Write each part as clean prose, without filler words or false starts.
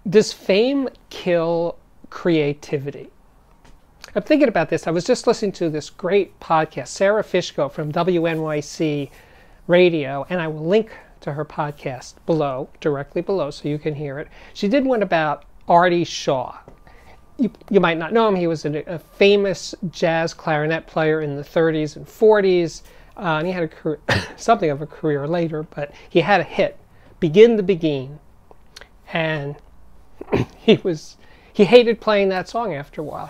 Does fame kill creativity? I'm thinking about this. I was just listening to this great podcast, Sarah Fishko from WNYC Radio, and I will link to her podcast below, directly below, so you can hear it. She did one about Artie Shaw. You might not know him. He was a famous jazz clarinet player in the 30s and 40s. And he had a career, something of a career later, but he had a hit, Begin the Beguine. And he hated playing that song after a while.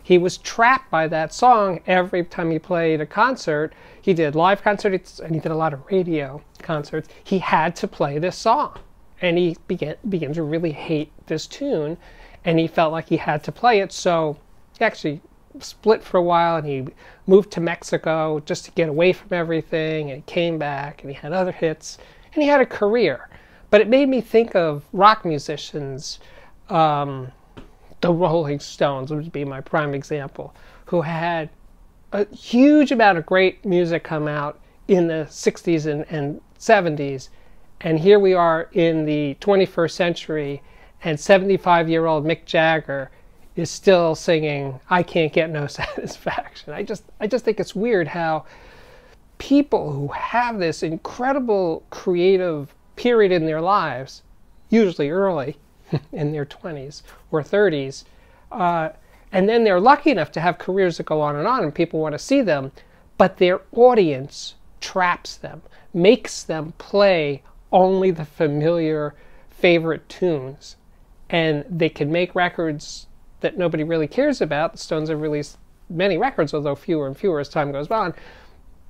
He was trapped by that song every time he played a concert. He did live concerts and he did a lot of radio concerts. He had to play this song. And he began to really hate this tune. And he felt like he had to play it. So he actually split for a while and he moved to Mexico just to get away from everything. And he came back and he had other hits. And he had a career. But it made me think of rock musicians, the Rolling Stones would be my prime example, who had a huge amount of great music come out in the 60s and 70s. And here we are in the 21st century, and 75-year-old Mick Jagger is still singing, "I Can't Get No Satisfaction." I just think it's weird how people who have this incredible creative period in their lives, usually early in their 20s or 30s, and then they're lucky enough to have careers that go on and people want to see them, but their audience traps them, makes them play only the familiar favorite tunes, and they can make records that nobody really cares about. The Stones have released many records, although fewer and fewer as time goes on,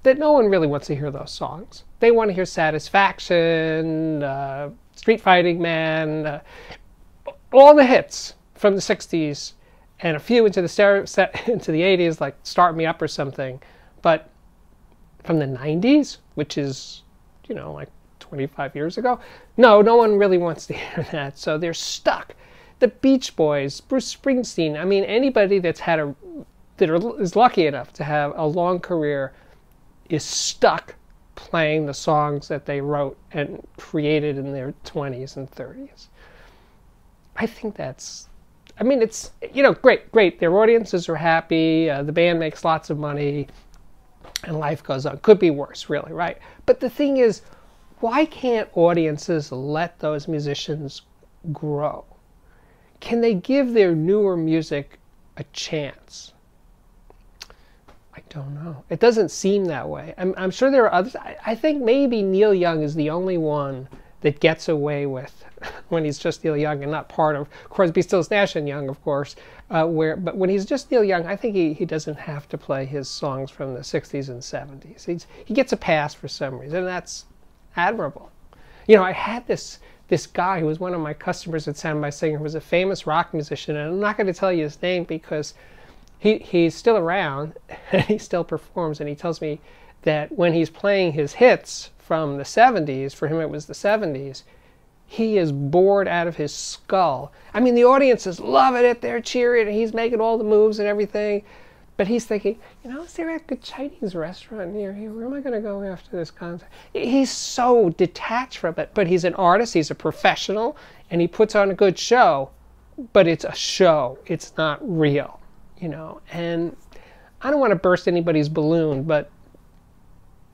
that no one really wants to hear those songs. They want to hear Satisfaction, Street Fighting Man, all the hits from the 60s, and a few into the 80s, like Start Me Up or something. But from the 90s, which is, like 25 years ago, no one really wants to hear that. So they're stuck. The Beach Boys, Bruce Springsteen, I mean, anybody is lucky enough to have a long career is stuck playing the songs that they wrote and created in their 20s and 30s. I think it's, great. Their audiences are happy, the band makes lots of money, and life goes on. Could be worse, really, right? But the thing is, why can't audiences let those musicians grow? Can they give their newer music a chance? I don't know. It doesn't seem that way. I'm sure there are others. I think maybe Neil Young is the only one that gets away with, when he's just Neil Young and not part of Crosby, Stills, Nash and Young, of course. But when he's just Neil Young, I think he doesn't have to play his songs from the 60s and 70s. He gets a pass for some reason, and that's admirable. I had this guy who was one of my customers at Sound by Singer, who was a famous rock musician, and I'm not going to tell you his name because he's still around and he still performs, and he tells me that when he's playing his hits from the 70s, for him it was the 70s, he is bored out of his skull. I mean, the audience is loving it, they're cheering, and he's making all the moves and everything, but he's thinking, is there a good Chinese restaurant near here? Where am I going to go after this concert? He's so detached from it, but he's an artist, he's a professional, and he puts on a good show, but it's a show, it's not real. And I don't want to burst anybody's balloon, but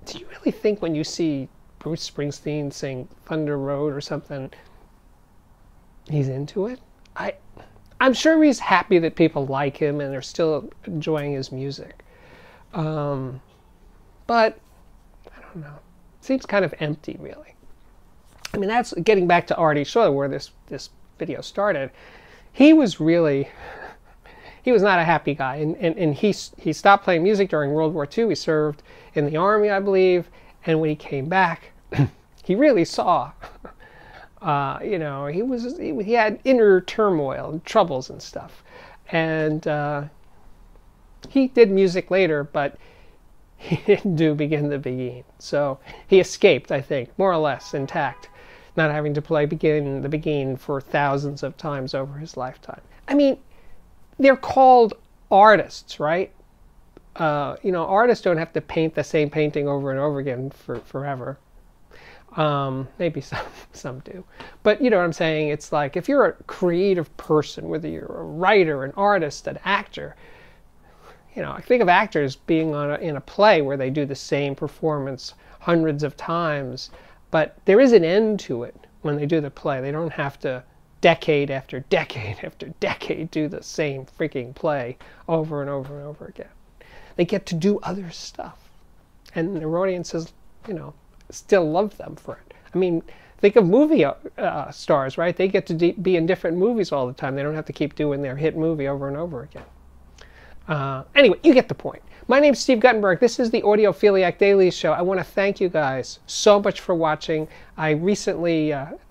do you really think when you see Bruce Springsteen sing Thunder Road or something, he's into it? I'm sure he's happy that people like him and they're still enjoying his music. But I don't know. It seems kind of empty, really. I mean, that's getting back to Artie Shaw, where this video started. He was not a happy guy, and he stopped playing music during World War II. He served in the army, I believe, and when he came back, he really saw, he had inner turmoil and troubles and stuff, and he did music later, but he didn't do Begin the Beguine. So he escaped, I think, more or less intact, not having to play Begin the Beguine for thousands of times over his lifetime. I mean, they're called artists, right? Artists don't have to paint the same painting over and over again forever. Maybe some do. But you know what I'm saying? It's like if you're a creative person, whether you're a writer, an artist, an actor, you know, I think of actors being in a play where they do the same performance hundreds of times, but there is an end to it when they do the play. They don't have to decade after decade after decade do the same freaking play over and over and over again. They get to do other stuff. And their audiences, you know, still love them for it. I mean, think of movie stars, right? They get to be in different movies all the time. They don't have to keep doing their hit movie over and over again. Anyway, you get the point. My name's Steve Guttenberg. This is the Audiophiliac Daily Show. I want to thank you guys so much for watching. I recently, I'm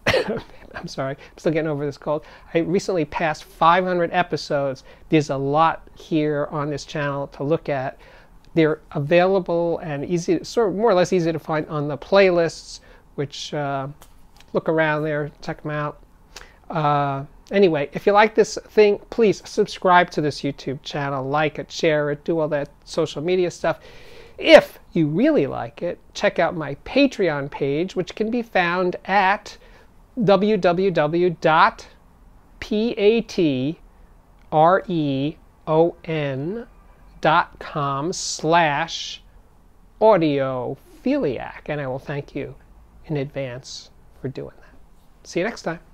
sorry, I'm still getting over this cold. I recently passed 500 episodes. There's a lot here on this channel to look at. They're available and easy, sort of more or less easy to find on the playlists, which look around there, check them out. Anyway, if you like this thing, please subscribe to this YouTube channel, like it, share it, do all that social media stuff. If you really like it, check out my Patreon page, which can be found at www.patreon.com/audiophiliac, and I will thank you in advance for doing that. See you next time.